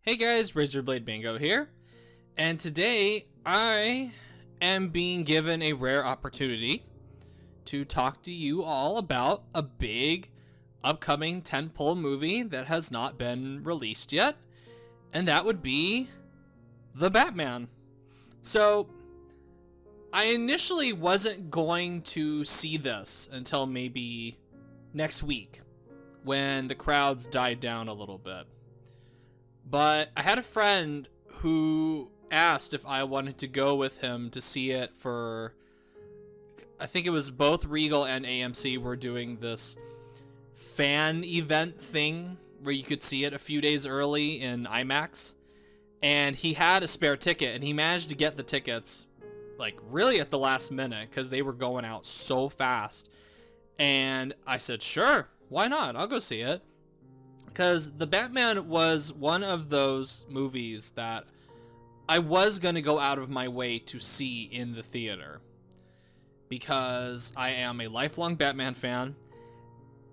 Hey guys, Razorblade Bingo here, and today I am being given a rare opportunity to talk to you all about a big upcoming tentpole movie that has not been released yet, and that would be The Batman. So, I initially wasn't going to see this until maybe next week when the crowds died down a little bit. But I had a friend who asked if I wanted to go with him to see it for, I think it was both Regal and AMC were doing this fan event thing where you could see it a few days early in IMAX. And he had a spare ticket and he managed to get the tickets like really at the last minute because they were going out so fast. And I said, sure, why not? I'll go see it. Because The Batman was one of those movies that I was going to go out of my way to see in the theater. Because I am a lifelong Batman fan.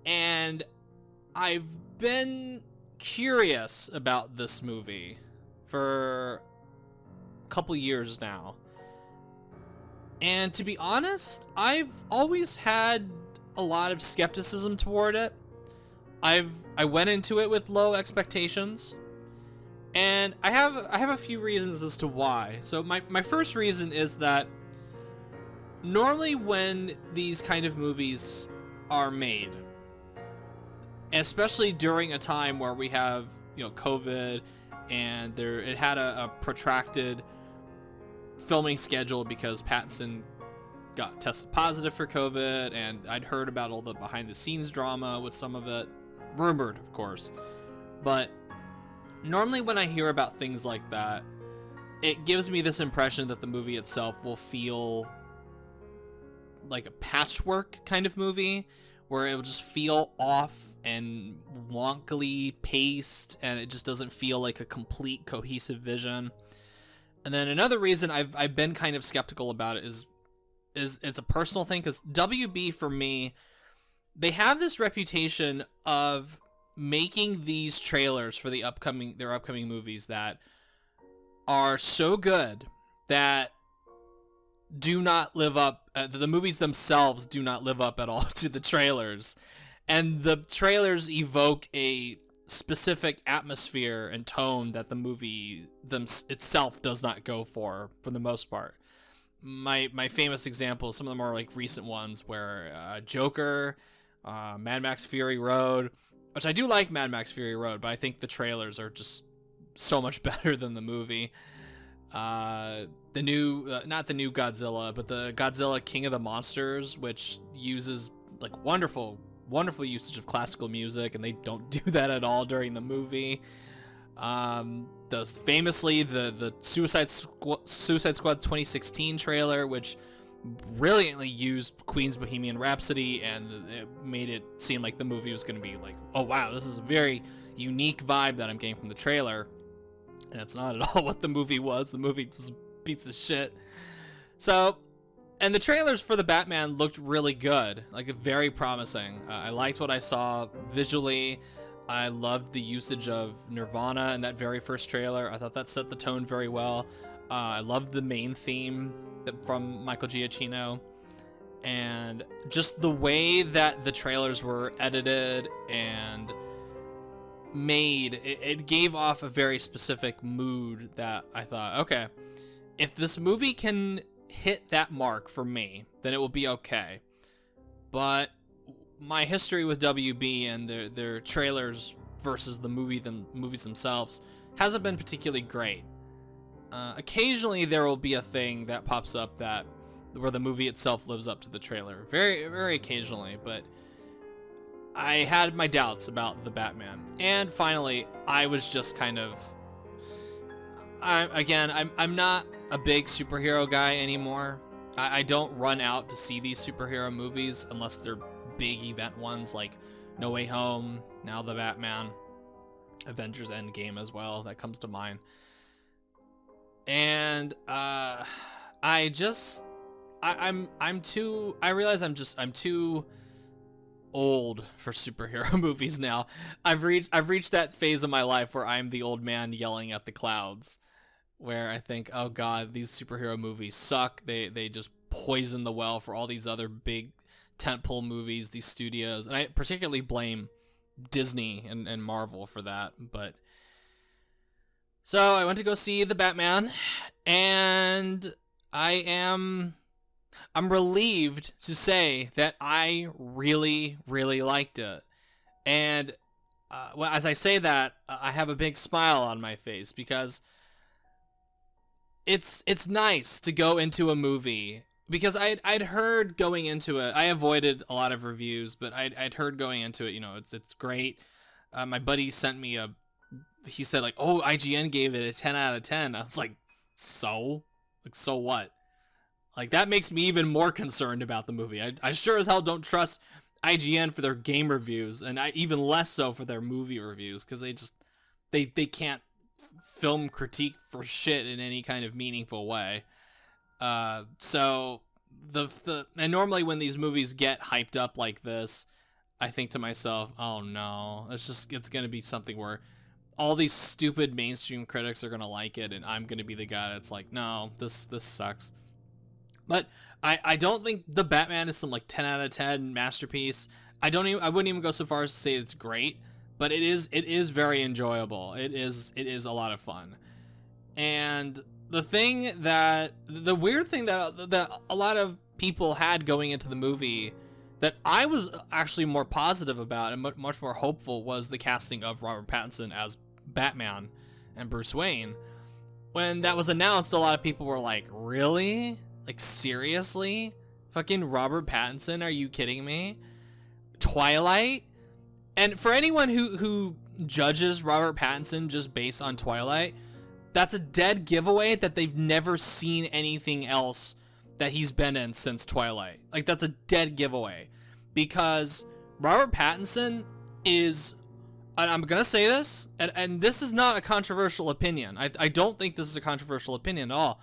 And I've been curious about this movie for a couple years now. And to be honest, I've always had a lot of skepticism toward it. I went into it with low expectations, and I have a few reasons as to why. So my first reason is that normally when these kind of movies are made, especially during a time where we have, COVID, and it had a protracted filming schedule because Pattinson got tested positive for COVID, and I'd heard about all the behind the scenes drama with some of it. Rumored, of course. But normally when I hear about things like that, it gives me this impression that the movie itself will feel like a patchwork kind of movie, where it will just feel off and wonkily paced, and it just doesn't feel like a complete cohesive vision. And then another reason I've been kind of skeptical about it is it's a personal thing, because WB for me, they have this reputation of making these trailers for their upcoming movies that are so good that do not live up, the movies themselves do not live up at all to the trailers. And the trailers evoke a specific atmosphere and tone that the movie itself does not go for the most part. My famous examples, some of them are like recent ones, where Joker, Mad Max Fury Road, which I do like Mad Max Fury Road, but I think the trailers are just so much better than the movie. The new, not the new Godzilla, but the Godzilla King of the Monsters, which uses like wonderful usage of classical music, and they don't do that at all during the movie. Famously the Suicide Squad 2016 trailer, which brilliantly used Queen's Bohemian Rhapsody, and it made it seem like the movie was going to be like, oh wow, this is a very unique vibe that I'm getting from the trailer. And it's not at all what the movie was. The movie was a piece of shit. So, and the trailers for the Batman looked really good, like very promising. I liked what I saw visually. I loved the usage of Nirvana in that very first trailer. I thought that set the tone very well. I loved the main theme from Michael Giacchino, and just the way that the trailers were edited and made, it gave off a very specific mood that I thought, okay, if this movie can hit that mark for me, then it will be okay. But my history with WB and their trailers versus the movies themselves hasn't been particularly great. Occasionally there will be a thing that pops up where the movie itself lives up to the trailer. Very, very occasionally, but I had my doubts about the Batman. And finally, I was just kind of... I'm not a big superhero guy anymore. I don't run out to see these superhero movies unless they're big event ones like No Way Home, now The Batman, Avengers Endgame as well, that comes to mind. And I realize I'm too old for superhero movies now. I've reached that phase of my life where I'm the old man yelling at the clouds, where I think, oh god, these superhero movies suck. They just poison the well for all these other big tentpole movies, these studios, and I particularly blame Disney and Marvel for that. But so I went to go see the Batman, and I'm relieved to say that I really, really liked it. And well, as I say that, I have a big smile on my face, because it's nice to go into a movie, because I'd heard going into it, I avoided a lot of reviews, but I'd heard going into it, it's great. My buddy sent me he said like, oh, IGN gave it a 10 out of 10. I was like, so what? Like, that makes me even more concerned about the movie. I sure as hell don't trust IGN for their game reviews, and even less so for their movie reviews, because they can't film critique for shit in any kind of meaningful way. So and normally when these movies get hyped up like this, I think to myself, oh no, it's gonna be something where all these stupid mainstream critics are gonna like it, and I'm gonna be the guy that's like, no, this sucks. But I don't think the Batman is some like 10 out of 10 masterpiece. I wouldn't even go so far as to say it's great, but it is very enjoyable. It is a lot of fun. And the weird thing that a lot of people had going into the movie that I was actually more positive about and much more hopeful was the casting of Robert Pattinson as Batman and Bruce Wayne. When that was announced, a lot of people were like, really? Like, seriously? Fucking Robert Pattinson? Are you kidding me? Twilight? And for anyone who judges Robert Pattinson just based on Twilight, that's a dead giveaway that they've never seen anything else that he's been in since Twilight. Like, that's a dead giveaway. Because Robert Pattinson is, and I'm gonna say this, and this is not a controversial opinion. I don't think this is a controversial opinion at all.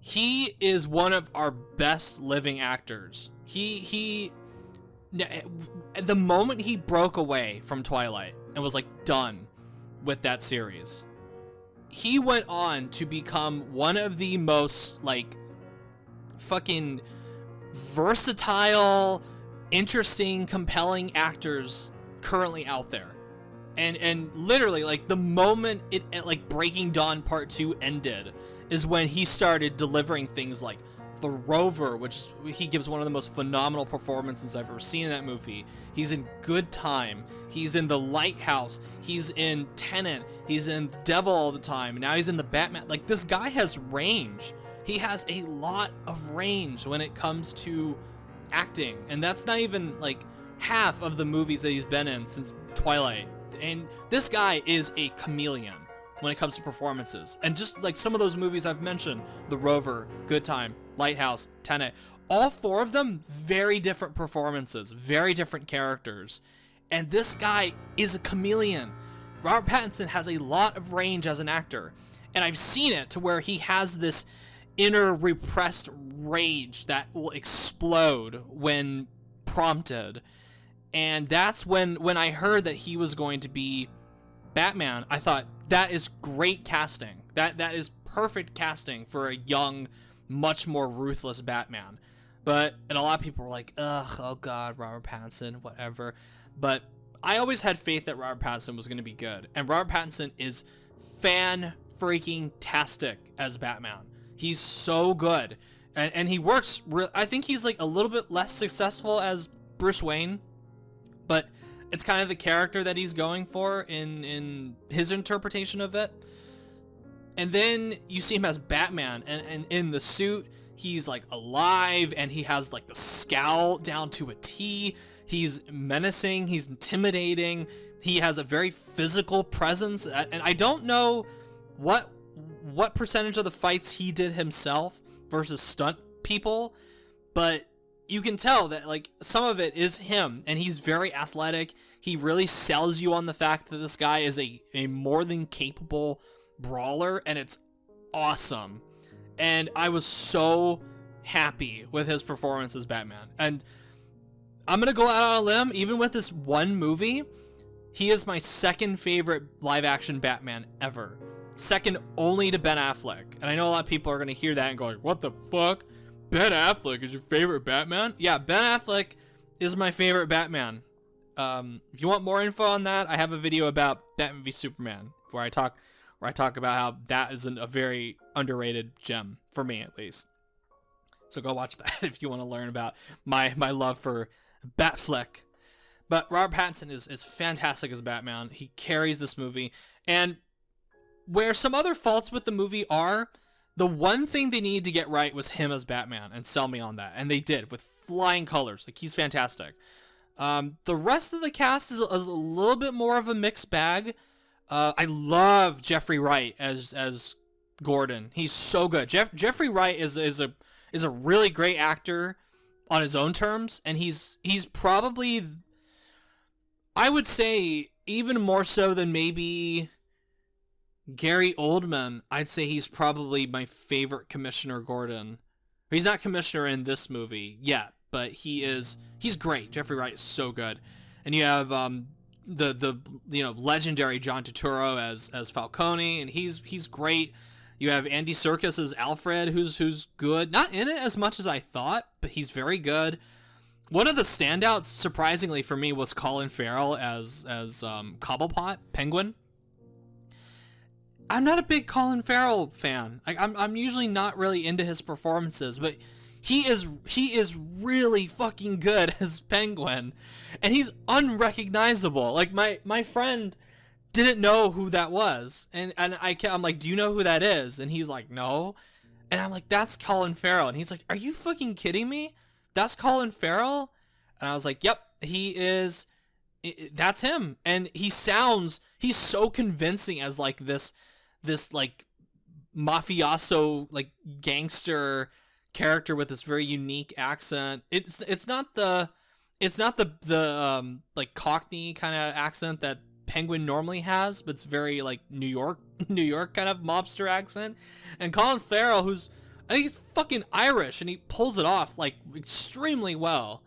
He is one of our best living actors. The moment he broke away from Twilight and was like done with that series, he went on to become one of the most like fucking versatile, interesting, compelling actors currently out there. And literally, like, the moment like Breaking Dawn Part 2 ended is when he started delivering things like The Rover, which he gives one of the most phenomenal performances I've ever seen in that movie. He's in Good Time. He's in The Lighthouse. He's in Tenet. He's in The Devil All the Time. Now he's in the Batman. Like, this guy has range. He has a lot of range when it comes to acting. And that's not even, like, half of the movies that he's been in since Twilight. And this guy is a chameleon when it comes to performances. And just like some of those movies I've mentioned, The Rover, Good Time, Lighthouse, Tenet, all four of them, very different performances, very different characters. And this guy is a chameleon. Robert Pattinson has a lot of range as an actor. And I've seen it to where he has this inner repressed rage that will explode when prompted. And that's when I heard that he was going to be Batman, I thought, that is great casting. That is perfect casting for a young, much more ruthless Batman. And a lot of people were like, ugh, oh god, Robert Pattinson, whatever. But I always had faith that Robert Pattinson was going to be good. And Robert Pattinson is fan-freaking-tastic as Batman. He's so good. And he works, I think he's like a little bit less successful as Bruce Wayne. But it's kind of the character that he's going for in his interpretation of it. And then you see him as Batman, and in the suit, he's like alive, and he has like the scowl down to a T. He's menacing, he's intimidating, he has a very physical presence, and I don't know what percentage of the fights he did himself versus stunt people, but you can tell that, like, some of it is him, and he's very athletic. He really sells you on the fact that this guy is a more than capable brawler, and it's awesome. And I was so happy with his performance as Batman. And I'm gonna go out on a limb. Even with this one movie, he is my second favorite live-action Batman ever. Second only to Ben Affleck. And I know a lot of people are gonna hear that and go like, what the fuck? Ben Affleck is your favorite Batman? Yeah, Ben Affleck is my favorite Batman. If you want more info on that, I have a video about Batman v Superman where I talk about how that is a very underrated gem, for me at least. So go watch that if you want to learn about my love for Batfleck. But Robert Pattinson is fantastic as Batman. He carries this movie. And where some other faults with the movie are, the one thing they needed to get right was him as Batman, and sell me on that. And they did, with flying colors. Like, he's fantastic. The rest of the cast is a little bit more of a mixed bag. I love Jeffrey Wright as Gordon. He's so good. Jeffrey Wright is a really great actor on his own terms, and he's probably, I would say, even more so than maybe Gary Oldman. I'd say he's probably my favorite Commissioner Gordon. He's not Commissioner in this movie yet, but he's great. Jeffrey Wright is so good. And you have the legendary John Turturro as Falcone, and he's great. You have Andy Serkis as Alfred, who's good. Not in it as much as I thought, but he's very good. One of the standouts, surprisingly for me, was Colin Farrell as Cobblepot, Penguin. I'm not a big Colin Farrell fan. I'm usually not really into his performances, but he is really fucking good as Penguin, and he's unrecognizable. Like, my friend didn't know who that was, and I'm like, do you know who that is? And he's like, no. And I'm like, that's Colin Farrell. And he's like, are you fucking kidding me? That's Colin Farrell? And I was like, yep, he is. That's him. And he's so convincing as like this like mafioso, like gangster character with this very unique accent. It's not the like Cockney kind of accent that Penguin normally has, but it's very like New York kind of mobster accent. And Colin Farrell, I think he's fucking Irish, and he pulls it off like extremely well.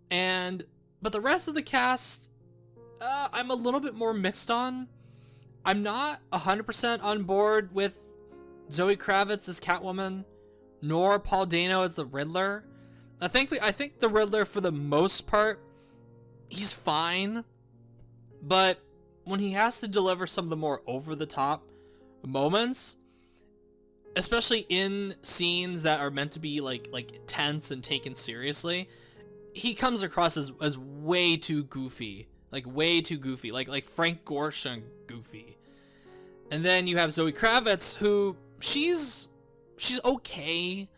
But the rest of the cast, I'm a little bit more mixed on. I'm not 100% on board with Zoe Kravitz as Catwoman, nor Paul Dano as the Riddler. I think the Riddler, for the most part, he's fine, but when he has to deliver some of the more over-the-top moments, especially in scenes that are meant to be like tense and taken seriously, he comes across as way too goofy, like Frank Gorshin goofy. And then you have Zoe Kravitz, who she's okay,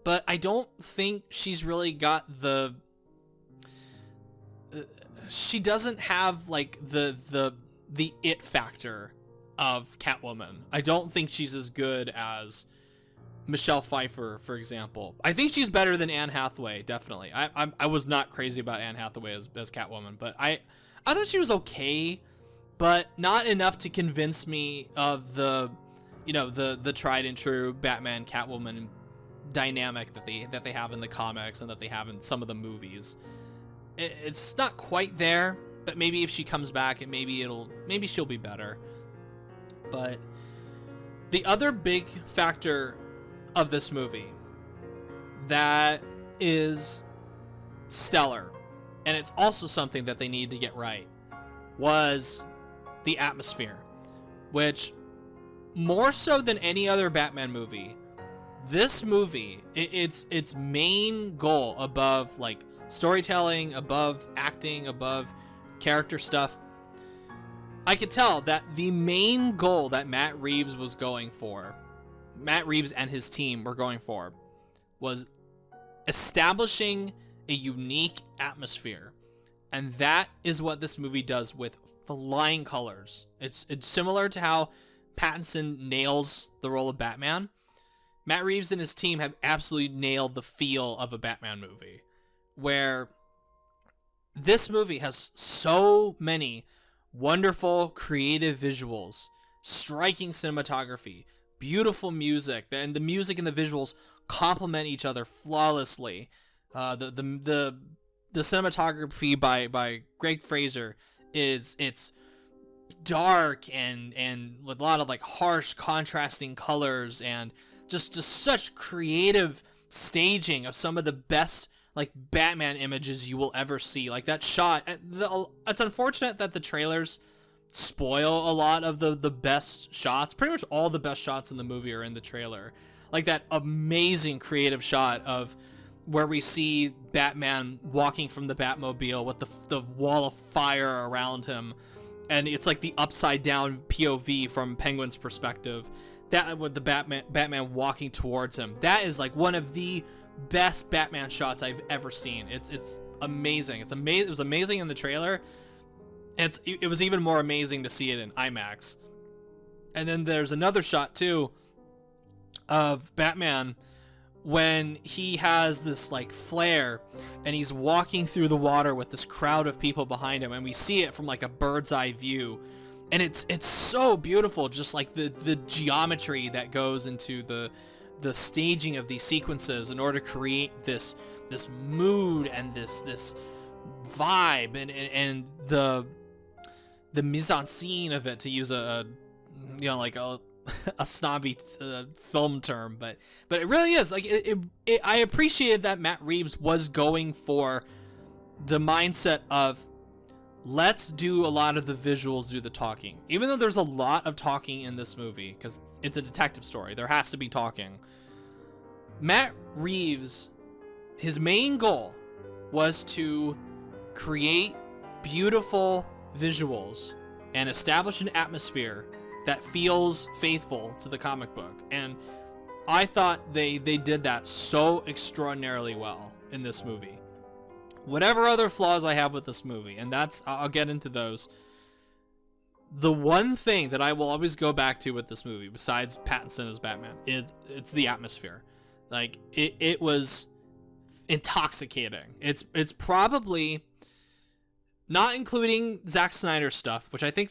but I don't think she's really got she doesn't have like the it factor of Catwoman. I don't think she's as good as Michelle Pfeiffer, for example. I think she's better than Anne Hathaway, definitely. I was not crazy about Anne Hathaway as Catwoman, but I thought she was okay, but not enough to convince me of the tried and true Batman Catwoman dynamic that they have in the comics and that they have in some of the movies. It's not quite there, but maybe if she comes back, maybe she'll be better. But the other big factor of this movie that is stellar, and it's also something that they need to get right, was the atmosphere, which, more so than any other Batman movie, this movie, its main goal, above like storytelling, above acting, above character stuff, I could tell that the main goal that Matt Reeves and his team were going for, was establishing a unique atmosphere. And that is what this movie does with flying colors. It's similar to how Pattinson nails the role of Batman. Matt Reeves and his team have absolutely nailed the feel of a Batman movie, where this movie has so many wonderful creative visuals, striking cinematography, beautiful music, and the music and the visuals complement each other flawlessly. The the cinematography by Greg Fraser it's dark and with a lot of like harsh contrasting colors and just such creative staging of some of the best like Batman images you will ever see. Like that shot, it's unfortunate that the trailers spoil a lot of the best shots. Pretty much all the best shots in the movie are in the trailer. Like that amazing creative shot of where we see Batman walking from the Batmobile with the wall of fire around him, and it's like the upside down POV from Penguin's perspective. That with the Batman walking towards him. That is like one of the best Batman shots I've ever seen. It's amazing. It's amazing. It was amazing in the trailer. It was even more amazing to see it in IMAX. And then there's another shot too of Batman when he has this like flare and he's walking through the water with this crowd of people behind him, and we see it from like a bird's eye view, and it's so beautiful, just like the geometry that goes into the staging of these sequences in order to create this mood and this vibe and the mise en scene of it, to use a snobby film term, but it really is like I appreciated that Matt Reeves was going for the mindset of let's do a lot of the visuals, do the talking, even though there's a lot of talking in this movie because it's a detective story. There has to be talking. Matt Reeves, his main goal was to create beautiful visuals and establish an atmosphere that feels faithful to the comic book, and I thought they did that so extraordinarily well in this movie. Whatever other flaws I have with this movie, and I'll get into those, the one thing that I will always go back to with this movie, besides Pattinson as Batman, it's the atmosphere. Like it was intoxicating. It's probably, not including Zack Snyder's stuff, which I think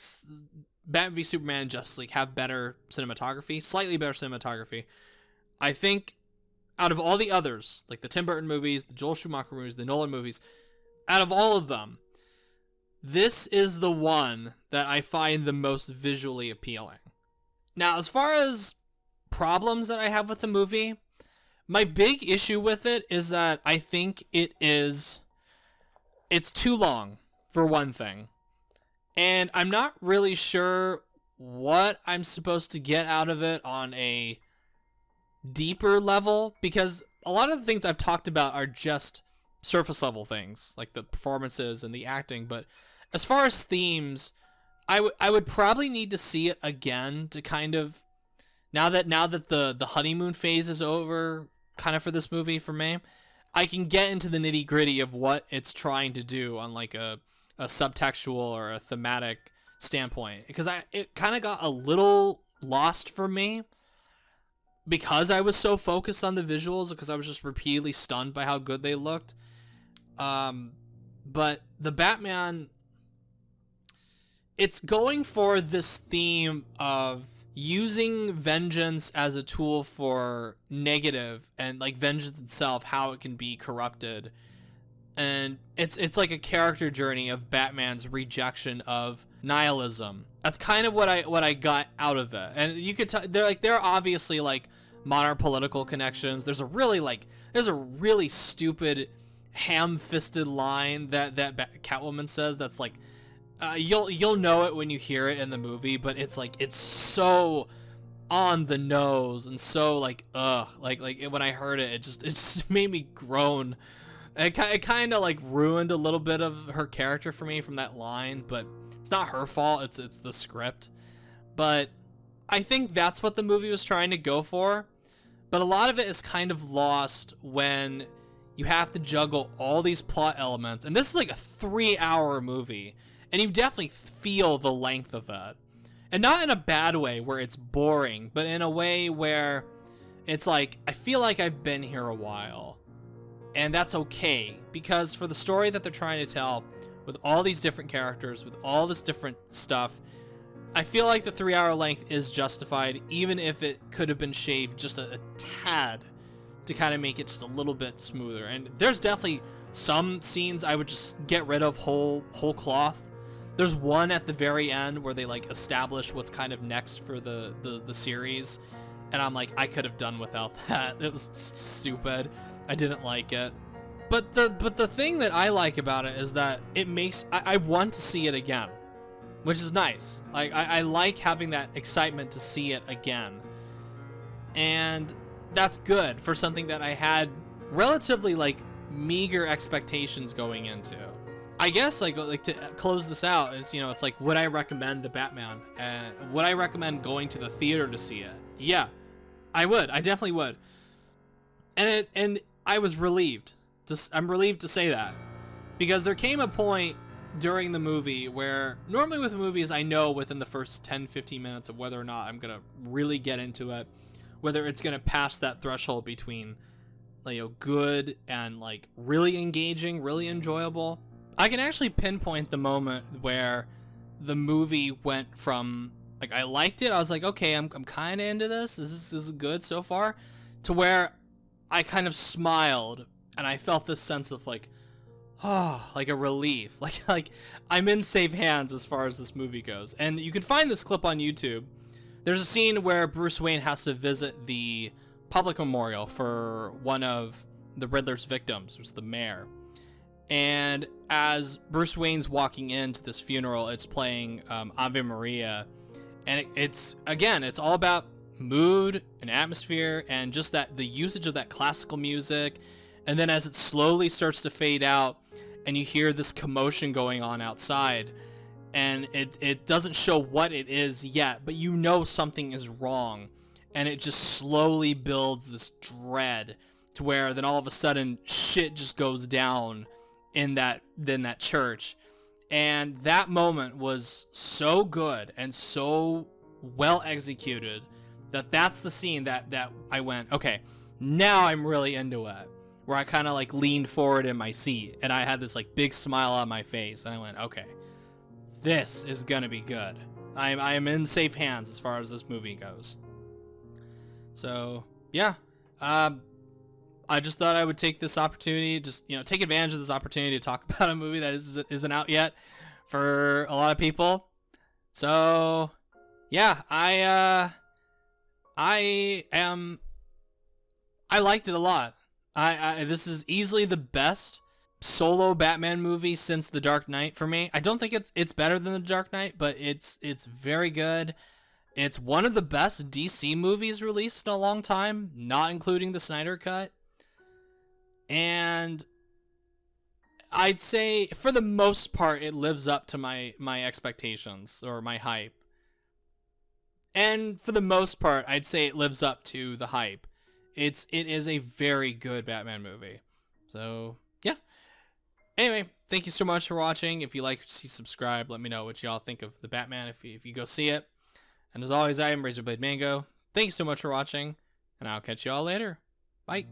Batman v Superman and Justice League have better cinematography, slightly better cinematography. I think out of all the others, like the Tim Burton movies, the Joel Schumacher movies, the Nolan movies, out of all of them, this is the one that I find the most visually appealing. Now, as far as problems that I have with the movie, my big issue with it is that I think it's too long, for one thing. And I'm not really sure what I'm supposed to get out of it on a deeper level, because a lot of the things I've talked about are just surface level things, like the performances and the acting. But as far as themes, I would probably need to see it again to kind of, now that the honeymoon phase is over, kind of for this movie for me, I can get into the nitty gritty of what it's trying to do on like a subtextual or a thematic standpoint, because it kind of got a little lost for me because I was so focused on the visuals, because I was just repeatedly stunned by how good they looked. But the Batman, it's going for this theme of using vengeance as a tool for negative, and like vengeance itself, how it can be corrupted. And it's like a character journey of Batman's rejection of nihilism. That's kind of what I got out of it. And you could tell there are obviously like modern political connections. There's a really stupid ham-fisted line that Catwoman says that's like you'll know it when you hear it in the movie, but it's like it's so on the nose and so like like when I heard it, it just made me groan. It kind of like ruined a little bit of her character for me from that line, but it's not her fault. It's the script. But I think that's what the movie was trying to go for. But a lot of it is kind of lost when you have to juggle all these plot elements. And this is like a 3-hour movie, and you definitely feel the length of it. And not in a bad way where it's boring, but in a way where it's like, I feel like I've been here a while. And that's okay, because for the story that they're trying to tell, with all these different characters, with all this different stuff, I feel like the 3-hour length is justified, even if it could have been shaved just a tad to kind of make it just a little bit smoother. And there's definitely some scenes I would just get rid of whole cloth. There's one at the very end where they like establish what's kind of next for the series, and I'm like, I could have done without that. It was stupid. I didn't like it. But the thing that I like about it is that it makes I want to see it again, which is nice. Like I like having that excitement to see it again, and that's good for something that I had relatively like meager expectations going into. I guess like to close this out is, you know, it's like, would I recommend the Batman? Would I recommend going to the theater to see it? Yeah, I would. I definitely would. And I was relieved. I'm relieved to say that, because there came a point during the movie where normally with movies I know within the first 10-15 minutes of whether or not I'm gonna really get into it, whether it's gonna pass that threshold between, you know, good and like really engaging, really enjoyable. I can actually pinpoint the moment where the movie went from like I liked it, I was like, okay, I'm kind of into this. This is good so far, to where I kind of smiled and I felt this sense of like, oh, like a relief, like I'm in safe hands as far as this movie goes. And you can find this clip on YouTube. There's a scene where Bruce Wayne has to visit the public memorial for one of the Riddler's victims, who's the mayor. And as Bruce Wayne's walking into this funeral, it's playing Ave Maria, and it's all about mood and atmosphere and just that the usage of that classical music. And then as it slowly starts to fade out and you hear this commotion going on outside, and it doesn't show what it is yet, but you know something is wrong, and it just slowly builds this dread to where then all of a sudden shit just goes down in that church. And that moment was so good and so well executed that that's the scene that I went, okay, now I'm really into it, where I kind of like leaned forward in my seat and I had this like big smile on my face and I went, okay, this is gonna be good. I am in safe hands as far as this movie goes. So yeah, I just thought I would take this opportunity, just, you know, take advantage of this opportunity to talk about a movie that isn't out yet for a lot of people. So yeah, I liked it a lot. This is easily the best solo Batman movie since The Dark Knight for me. I don't think it's better than The Dark Knight, but it's very good. It's one of the best DC movies released in a long time, not including the Snyder Cut. And I'd say for the most part it lives up to my expectations or my hype. And for the most part, I'd say it lives up to the hype. It is a very good Batman movie. So, yeah. Anyway, thank you so much for watching. If you like what you see, subscribe. Let me know what y'all think of the Batman if you go see it. And as always, I am Razorblade Mango. Thank you so much for watching, and I'll catch y'all later. Bye.